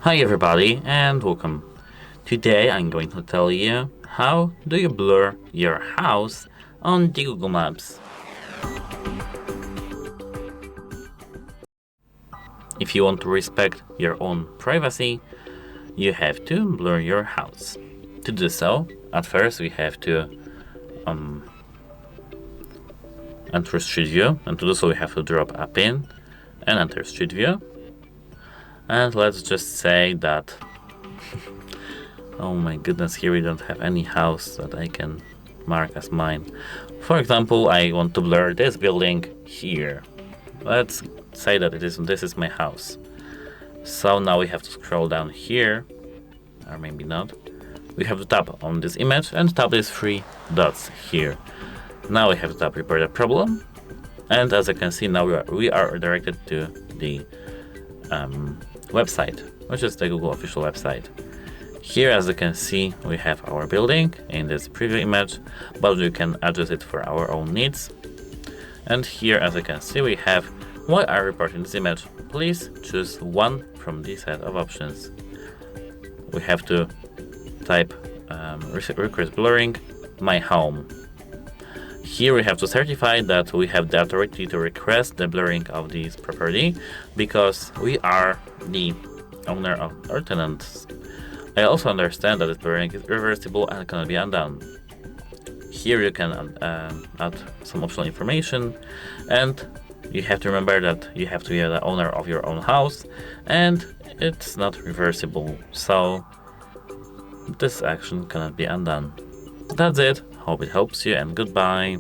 Hi everybody and welcome. Today I'm going to tell you how do you blur your house on the Google Maps. If you want to respect your own privacy, you have to blur your house. To do so, at first we have to enter Street View, and to do so we have to drop a pin and enter Street View. And let's just say that oh my goodness, here we don't have any house that I can mark as mine. For example, I want to blur this building here. Let's say that this is my house. So now we have to scroll down here, or maybe not. We have to tap on this image and tap these three dots here. Now we have to tap report a problem, and as you can see now we are directed to the website, which is the Google official website. Here, as you can see, we have our building in this preview image, but we can adjust it for our own needs. And here, as you can see, we have why are reporting this image. Please choose one from this set of options. We have to type request blurring my home. Here we have to certify that we have the authority to request the blurring of this property because we are the owner of our tenants. I also understand that this blurring is reversible and cannot be undone. Here you can add some optional information, and you have to remember that you have to be the owner of your own house and it's not reversible, so this action cannot be undone. That's it, hope it helps you and goodbye.